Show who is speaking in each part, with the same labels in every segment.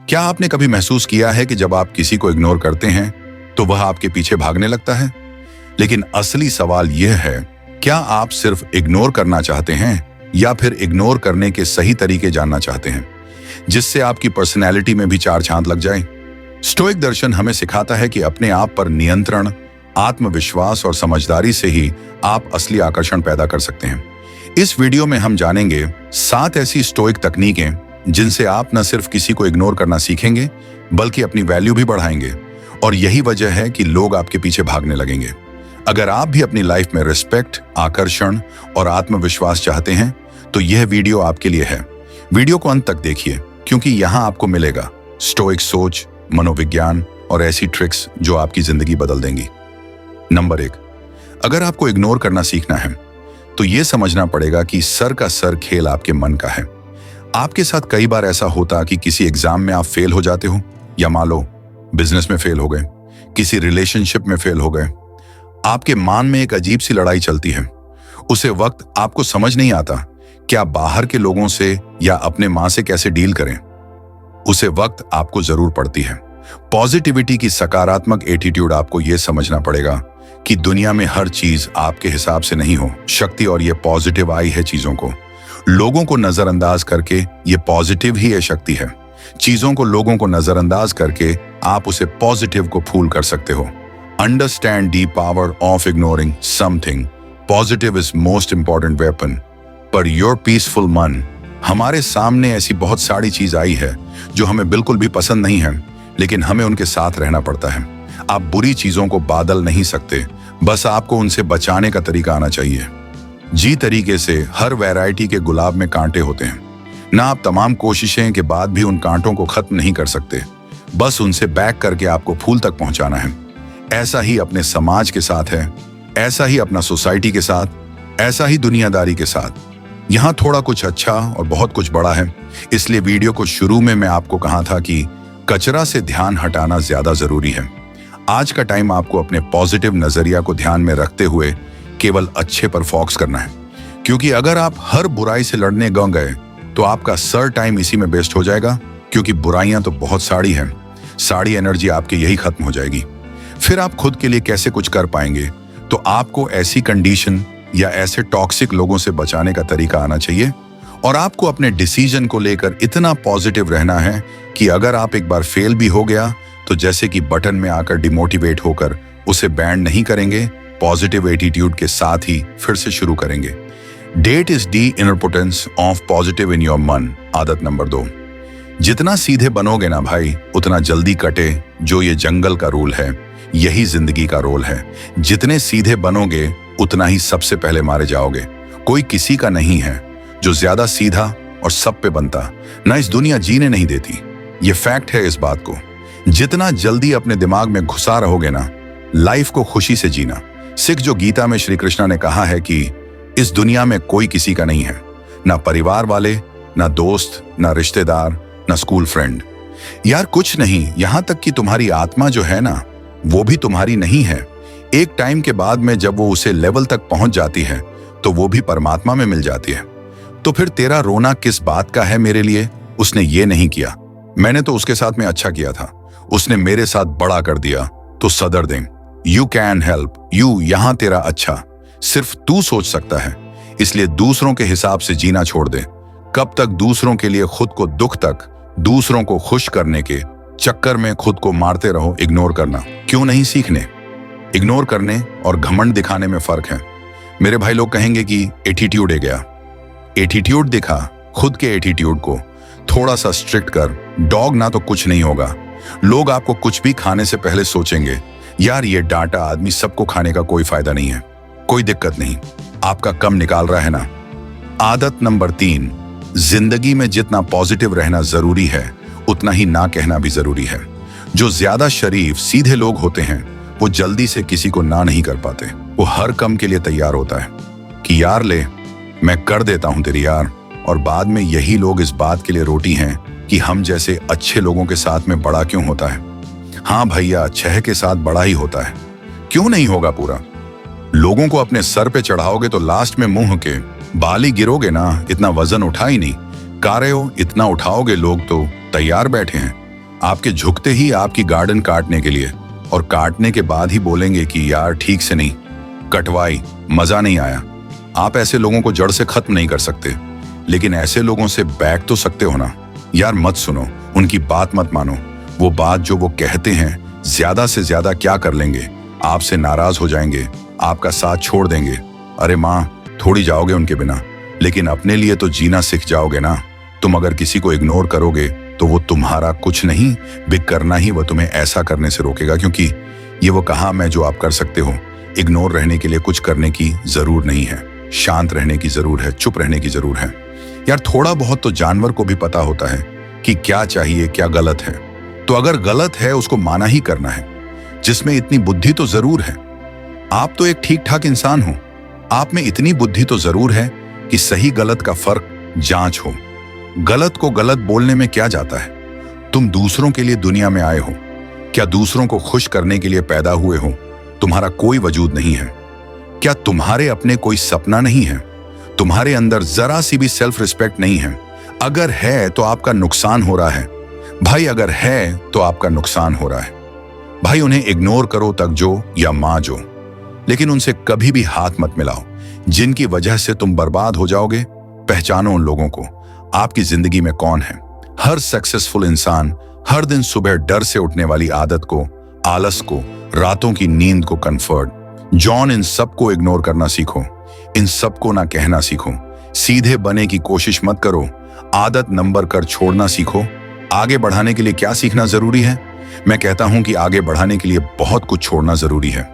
Speaker 1: क्या आपने कभी महसूस किया है कि जब आप किसी को इग्नोर करते हैं तो वह आपके पीछे भागने लगता है? लेकिन असली सवाल यह है, क्या आप सिर्फ इग्नोर करना चाहते हैं या फिर इग्नोर करने के सही तरीके जानना चाहते हैं, जिससे आपकी पर्सनैलिटी में भी चार चांद लग जाए? स्टोइक दर्शन हमें सिखाता है कि अपने आप पर नियंत्रण, आत्मविश्वास और समझदारी से ही आप असली आकर्षण पैदा कर सकते हैं। इस वीडियो में हम जानेंगे 7 ऐसी स्टोइक तकनीकें जिनसे आप न सिर्फ किसी को इग्नोर करना सीखेंगे बल्कि अपनी वैल्यू भी बढ़ाएंगे, और यही वजह है कि लोग आपके पीछे भागने लगेंगे। अगर आप भी अपनी लाइफ में रिस्पेक्ट, आकर्षण और आत्मविश्वास चाहते हैं तो यह वीडियो आपके लिए है। वीडियो को अंत तक देखिए, क्योंकि यहाँ आपको मिलेगा स्टोइक सोच, मनोविज्ञान और ऐसी ट्रिक्स जो आपकी जिंदगी बदल देंगी। नंबर 1, अगर आपको इग्नोर करना सीखना है तो यह समझना पड़ेगा कि सर का सर खेल आपके मन का है। आपके साथ कई बार ऐसा होता कि किसी एग्जाम में आप फेल हो जाते हो, या मान लो बिजनेस में फेल हो गए, किसी रिलेशनशिप में फेल हो गए। आपके मान में एक अजीब सी लड़ाई चलती है। उसे वक्त आपको समझ नहीं आता क्या बाहर के लोगों से या अपने मां से कैसे डील करें। उसे वक्त आपको जरूर पड़ती है। पॉजिटिविटी की सकारात्मक एटीट्यूड आपको यह समझना पड़ेगा कि दुनिया में हर चीज आपके हिसाब से नहीं हो शक्ति, और ये पॉजिटिव आई है चीजों को। लोगों को नजरअंदाज करके ये पॉजिटिव ही है शक्ति है। चीजों को, लोगों को नजरअंदाज करके आप उसे पॉजिटिव को फूल कर सकते हो। Understand the power of ignoring something. Positive is most important weapon. Per your peaceful मन। हमारे सामने ऐसी बहुत सारी चीज आई है जो हमें बिल्कुल भी पसंद नहीं है, लेकिन हमें उनके साथ रहना पड़ता है। आप बुरी चीजों को बादल नहीं सकते, बस आपको उनसे बचाने का तरीका आना चाहिए। जी तरीके से हर वैरायटी के गुलाब में कांटे होते हैं ना। आप तमाम कोशिशें के बाद भी उन कांटों को खत्म नहीं कर सकते, बस उनसे बैक करके आपको फूल तक पहुंचाना है। ऐसा ही अपने समाज के साथ है, ऐसा ही अपना सोसाइटी के साथ, ऐसा ही दुनियादारी के साथ। यहाँ थोड़ा कुछ अच्छा और बहुत कुछ बड़ा है। इसलिए वीडियो को शुरू में मैं आपको कहा था कि कचरा से ध्यान हटाना ज्यादा जरूरी है। आज का टाइम आपको अपने पॉजिटिव नजरिया को ध्यान में रखते हुए केवल अच्छे पर फोकस करना है, क्योंकि अगर आप हर बुराई से लड़ने गए तो आपका सर टाइम इसी में वेस्ट हो जाएगा, क्योंकि बुराइयां तो बहुत सारी हैं। सारी एनर्जी आपकी यही खत्म हो जाएगी। फिर आप खुद के लिए कैसे कुछ कर पाएंगे? तो आपको ऐसी कंडीशन या ऐसे टॉक्सिक लोगों से बचाने का तरीका आना चाहिए, और आपको अपने डिसीजन को लेकर इतना पॉजिटिव रहना है कि अगर आप एक बार फेल भी हो गया तो जैसे कि बटन में आकर डिमोटिवेट होकर उसे बैंड नहीं करेंगे, पॉजिटिव एटीट्यूड के साथ ही फिर से शुरू करेंगे। That is the importance of positive in your man. आदत नंबर 2, जितना सीधे बनोगे ना भाई, उतना जल्दी कटे। जो ये जंगल का रूल है, यही जिंदगी का रोल है। जितने सीधे बनोगे उतना ही सबसे पहले मारे जाओगे। कोई किसी का नहीं है जो ज्यादा सीधा और सब पे बनता, ना इस दुनिया जीने नहीं देती। ये फैक्ट है इस बात को। जितना जल्दी अपने दिमाग में घुसा रहोगे ना, लाइफ को खुशी से जीना। सिख जो गीता में श्री कृष्णा ने कहा है कि इस दुनिया में कोई किसी का नहीं है, ना परिवार वाले, ना दोस्त, ना रिश्तेदार, ना स्कूल फ्रेंड। यार कुछ नहीं, यहां तक कि तुम्हारी आत्मा जो है ना, वो भी तुम्हारी नहीं है। एक टाइम के बाद में जब वो उसे लेवल तक पहुंच जाती है तो वो भी परमात्मा में मिल जाती है। तो फिर तेरा रोना किस बात का है मेरे लिए? उसने ये नहीं किया, मैंने तो उसके साथ में अच्छा किया था, उसने मेरे साथ बड़ा कर दिया, तो सदर दें। You can help you. यहां तेरा अच्छा सिर्फ तू सोच सकता है, इसलिए दूसरों के हिसाब से जीना छोड़ दे। कब तक दूसरों के लिए खुद को दुख तक, दूसरों को खुश करने के चक्कर में खुद को मारते रहो? इग्नोर करना क्यों नहीं सीखने? इग्नोर करने और घमंड दिखाने में फर्क है। मेरे भाई लोग कहेंगे कि एटीट्यूड है गया। एटीट्यूड दिखा, खुद के एटीट्यूड को थोड़ा सा स्ट्रिक्ट कर। डॉग ना तो कुछ नहीं होगा। लोग आपको कुछ भी खाने से पहले सोचेंगे, यार ये डांटा आदमी, सबको खाने का कोई फायदा नहीं है। कोई दिक्कत नहीं, आपका कम निकाल रहा है ना। आदत नंबर 3, जिंदगी में जितना पॉजिटिव रहना जरूरी है उतना ही ना कहना भी जरूरी है। जो ज्यादा शरीफ सीधे लोग होते हैं वो जल्दी से किसी को ना नहीं कर पाते। वो हर कम के लिए तैयार होता है कि यार ले, मैं कर देता हूं तेरी यार, और बाद में यही लोग इस बात के लिए रोटी हैं कि हम जैसे अच्छे लोगों के साथ में बड़ा क्यों होता है। हाँ भैया, छह के साथ बड़ा ही होता है, क्यों नहीं होगा पूरा। लोगों को अपने सर पे चढ़ाओगे तो लास्ट में मुंह के बाल ही गिरोगे ना। इतना वजन उठा ही नहीं, कार्यो इतना उठाओगे, लोग तो तैयार बैठे हैं। आपके झुकते ही आपकी गार्डन काटने के लिए, और काटने के बाद ही बोलेंगे कि यार ठीक से नहीं कटवाई, मजा नहीं आया। आप ऐसे लोगों को जड़ से खत्म नहीं कर सकते, लेकिन ऐसे लोगों से बैक तो सकते हो ना। यार मत सुनो, उनकी बात मत मानो। वो बात जो वो कहते हैं, ज्यादा से ज्यादा क्या कर लेंगे, आपसे नाराज हो जाएंगे, आपका साथ छोड़ देंगे। अरे माँ, थोड़ी जाओगे उनके बिना, लेकिन अपने लिए तो जीना सीख जाओगे ना। तुम अगर किसी को इग्नोर करोगे तो वो तुम्हारा कुछ नहीं, बिग करना ही वो तुम्हें ऐसा करने से रोकेगा, क्योंकि ये वो कहा मैं जो आप कर सकते हो। इग्नोर रहने के लिए कुछ करने की जरूर नहीं है, शांत रहने की जरूर है, चुप रहने की जरूर है। यार थोड़ा बहुत तो जानवर को भी पता होता है कि क्या चाहिए, क्या गलत है। तो अगर गलत है उसको माना ही करना है। जिसमें इतनी बुद्धि तो जरूर है। आप तो एक ठीक ठाक इंसान हो, आप में इतनी बुद्धि तो जरूर है कि सही गलत का फर्क जांच हो। गलत को गलत बोलने में क्या जाता है? तुम दूसरों के लिए दुनिया में आए हो, क्या दूसरों को खुश करने के लिए पैदा हुए हो? तुम्हारा कोई वजूद नहीं है? क्या तुम्हारे अपने कोई सपना नहीं है? तुम्हारे अंदर जरा सी भी सेल्फ रिस्पेक्ट नहीं है? अगर है तो आपका नुकसान हो रहा है भाई, अगर है तो आपका नुकसान हो रहा है भाई। उन्हें इग्नोर करो तक जो या मां जो, लेकिन उनसे कभी भी हाथ मत मिलाओ। जिनकी वजह से तुम बर्बाद हो जाओगे, पहचानो उन लोगों को। आपकी जिंदगी में कौन है? हर सक्सेसफुल इंसान हर दिन सुबह डर से उठने वाली आदत को, आलस को, रातों की नींद को कन्फर्ट। जॉन, इन सबको इग्नोर करना सीखो, इन सबको ना कहना सीखो। सीधे बने की कोशिश मत करो, आदत नंबर कर छोड़ना सीखो। आगे बढ़ाने के लिए क्या सीखना जरूरी है? मैं कहता हूं कि आगे बढ़ाने के लिए बहुत कुछ छोड़ना जरूरी है।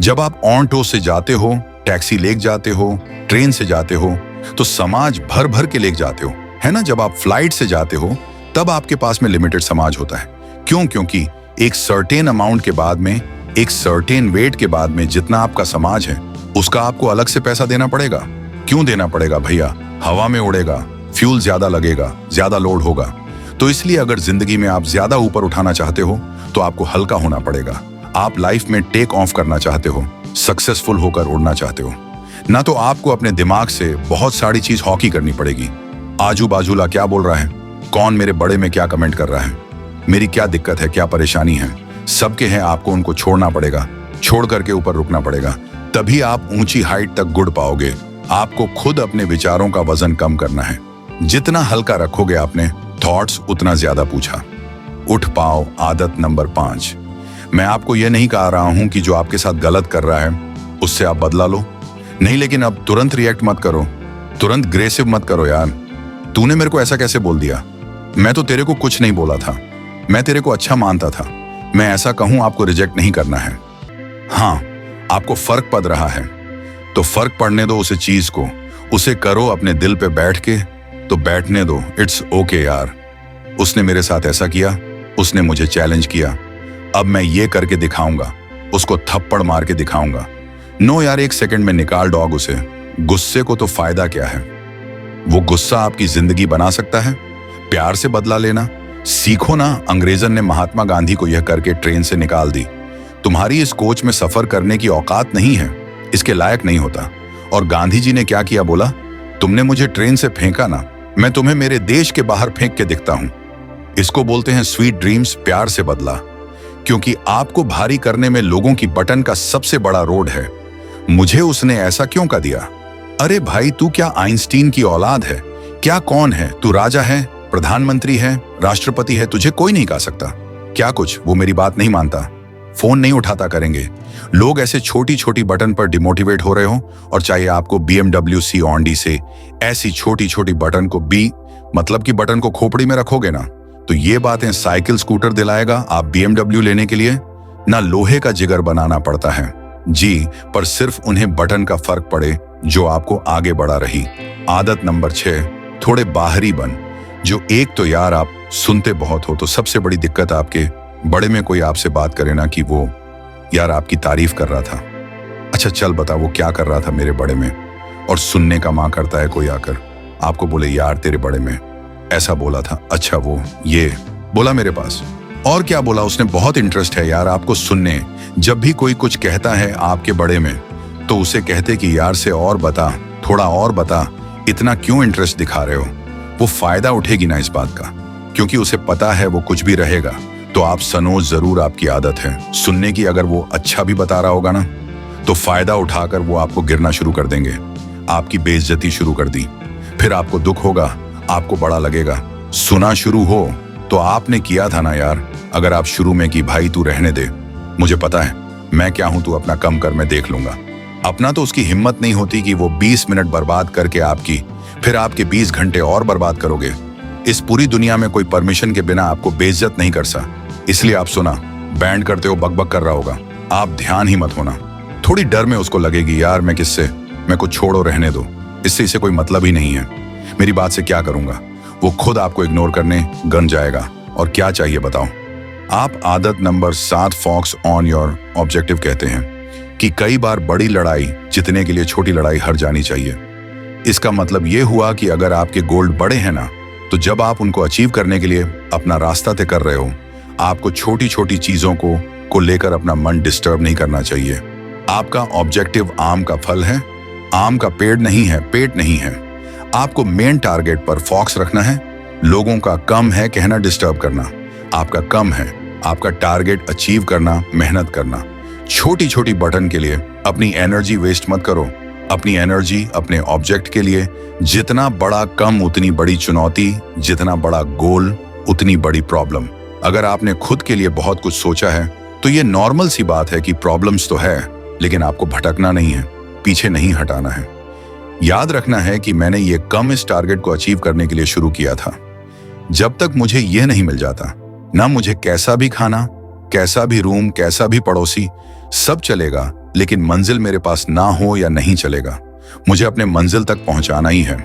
Speaker 1: जब आप ऑटो से जाते हो, टैक्सी लेके जाते हो, ट्रेन से जाते हो, तो समाज भर भर के लेके जाते हो, है ना? जब आप फ्लाइट से जाते हो तब आपके पास में लिमिटेड समाज होता है। क्यों? क्योंकि एक सर्टेन अमाउंट के बाद में, एक सर्टेन वेट के बाद में जितना आपका समाज है उसका आपको अलग से पैसा देना पड़ेगा। क्यों देना पड़ेगा भैया? हवा में उड़ेगा, फ्यूल ज्यादा लगेगा, ज्यादा लोड होगा। तो इसलिए अगर जिंदगी में आप ज्यादा ऊपर उठाना चाहते हो तो आपको हल्का होना पड़ेगा। आप लाइफ में टेक ऑफ करना चाहते हो, सक्सेसफुल होकर उड़ना चाहते हो ना, तो आपको अपने दिमाग से बहुत सारी चीज हॉकी करनी पड़ेगी। आजू बाजूला क्या बोल रहा है, कौन मेरे बड़े में क्या कमेंट कर रहा है, मेरी क्या दिक्कत है, क्या परेशानी है, सबके हैं, आपको उनको छोड़ना पड़ेगा, छोड़ करके ऊपर रुकना पड़ेगा। तभी आप ऊंची हाइट तक गुड़ पाओगे। आपको खुद अपने विचारों का वजन कम करना है। जितना हल्का रखोगे आपने थॉट्स, उतना ज्यादा पूछा। उठ पाओ, आदत नंबर 5। मैं आपको यह नहीं कह रहा हूं कि जो आपके साथ गलत कर रहा है उससे आप बदला लो, नहीं, लेकिन अब तुरंत रिएक्ट मत करो, तुरंत ग्रेसिव मत करो। यार तूने मेरे को ऐसा कैसे बोल दिया? मैं तो तेरे को कुछ नहीं बोला था, मैं तेरे को अच्छा मानता था। मैं ऐसा कहूं, आपको रिजेक्ट नहीं करना है। हाँ, आपको फर्क पड़ रहा है तो फर्क पड़ने दो उसे चीज को, उसे करो अपने दिल पे बैठ के, तो बैठने दो। इट्स ओके यार, उसने मेरे साथ ऐसा किया, उसने मुझे चैलेंज किया, अब मैं ये करके दिखाऊंगा, उसको थप्पड़ मार के दिखाऊंगा। नो यार, एक सेकंड में निकाल डॉग उसे। गुस्से को तो फायदा क्या है? वो गुस्सा आपकी जिंदगी बना सकता है। प्यार से बदला लेना सीखो ना। अंग्रेजन ने महात्मा गांधी को यह करके ट्रेन से निकाल दी। तुम्हारी इस कोच में सफर करने की औकात नहीं है, इसके लायक नहीं होता। और गांधी जी ने क्या किया? बोला, तुमने मुझे ट्रेन से फेंका ना, मैं तुम्हें मेरे देश के बाहर फेंक के दिखता हूं। इसको बोलते हैं स्वीट ड्रीम्स, प्यार से बदला। क्योंकि आपको भारी करने में लोगों की बटन का सबसे बड़ा रोड है। मुझे उसने ऐसा क्यों कर दिया? अरे भाई, तू क्या आइंस्टीन की औलाद है? क्या कौन है तू? राजा है, प्रधानमंत्री है, राष्ट्रपति है, तुझे कोई नहीं कह सकता। क्या कुछ वो मेरी बात नहीं मानता, फोन नहीं उठाता करेंगे। लोग ऐसे छोटी छोटी बटन पर डिमोटिवेट हो रहे हो, और चाहिए आपको BMW C ऑन से ऐसी छोटी छोटी बटन को बी मतलब कि बटन को खोपड़ी में रखोगे ना, तो ये बातें साइकिल स्कूटर दिलाएगा आप BMW लेने के लिए ना। लोहे का जिगर बनाना पड़ता है जी, पर सिर्फ उन्हें बटन का फर्क पड़े जो आपको आगे बढ़ा रही। आदत नंबर 6, थोड़े बाहरी बन। जो एक तो यार आप सुनते बहुत हो, तो सबसे बड़ी दिक्कत आपके बड़े में कोई आपसे बात करे ना कि वो यार आपकी तारीफ कर रहा था। अच्छा चल बता वो क्या कर रहा था मेरे बड़े में, और सुनने का मां करता है कोई आकर आपको बोले यार तेरे बड़े में ऐसा बोला था। अच्छा वो ये बोला मेरे पास, और क्या बोला उसने? बहुत इंटरेस्ट है यार आपको सुनने। जब भी कोई कुछ कहता है आपके बड़े में तो उसे कहते कि यार से और बता, थोड़ा और बता, इतना क्यों इंटरेस्ट दिखा रहे हो? वो फायदा उठेगी ना इस बात का। क्योंकि उसे पता है वो कुछ भी रहेगा तो आप सनोज जरूर आपकी आदत है सुनने की। अगर वो अच्छा भी बता रहा होगा ना, तो फायदा उठाकर वो आपको गिरना शुरू कर देंगे, आपकी बेइज्जती शुरू कर दी। फिर आपको दुख होगा, आपको बड़ा लगेगा। सुना शुरू हो तो आपने किया था ना यार, अगर आप शुरू में कि भाई तू रहने दे, मुझे पता है मैं क्या हूं, तू अपना कम कर, मैं देख लूंगा। अपना तो उसकी हिम्मत नहीं होती कि वो 20 मिनट बर्बाद करके आपकी, फिर आपके 20 घंटे और बर्बाद करोगे। इस पूरी दुनिया में कोई परमिशन के बिना आपको बेइज्जत नहीं कर सा, इसलिए आप सुना। बैंड करते हो, बकबक कर रहा होगा, आप ध्यान ही मत होना। थोड़ी डर में उसको लगेगी यार मैं किससे, मैं कुछ छोड़ो, रहने दो, इससे इसे कोई मतलब ही नहीं है, मेरी बात से क्या करूंगा। वो खुद आपको इग्नोर करने गन जाएगा। और क्या चाहिए बताओ। आप आदत number 7 focus on your objective कहते हैं कि कई बार बड़ी लड़ाई जीतने के लिए छोटी लड़ाई हार जानी चाहिए। इसका मतलब ये हुआ कि अगर आपके गोल बड़े हैं ना, तो जब आप उनको अचीव करने के लिए अपना रास्ता तय कर रहे हो, आपको छोटी छोटी चीजों को लेकर अपना मन डिस्टर्ब नहीं करना चाहिए। आपका ऑब्जेक्टिव आम का फल है, आम का पेड़ नहीं है, पेट नहीं है। आपको मेन टारगेट पर फोकस रखना है। लोगों का कम है कहना डिस्टर्ब करना, आपका कम है। आपका टारगेट अचीव करना, मेहनत करना। छोटी छोटी बटन के लिए अपनी एनर्जी वेस्ट मत करो। अपनी एनर्जी अपने ऑब्जेक्ट के लिए। जितना बड़ा कम उतनी बड़ी चुनौती, जितना बड़ा गोल उतनी बड़ी प्रॉब्लम। अगर आपने खुद के लिए बहुत कुछ सोचा है तो ये नॉर्मल सी बात है कि प्रॉब्लम्स तो है, लेकिन आपको भटकना नहीं है, पीछे नहीं हटाना है। याद रखना है कि मैंने ये कम इस टारगेट को अचीव करने के लिए शुरू किया था। जब तक मुझे यह नहीं मिल जाता, ना मुझे कैसा भी खाना, कैसा भी रूम, कैसा भी पड़ोसी, सब चलेगा, लेकिन मंजिल मेरे पास ना हो या नहीं चलेगा। मुझे अपने मंजिल तक पहुंचाना ही है।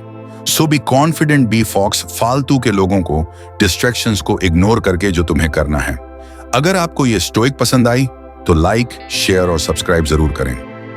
Speaker 1: सो बी कॉन्फिडेंट, बी फॉक्स। फालतू के लोगों को, डिस्ट्रैक्शंस को इग्नोर करके जो तुम्हें करना है। अगर आपको ये स्टोइक पसंद आई तो लाइक, शेयर और सब्सक्राइब जरूर करें।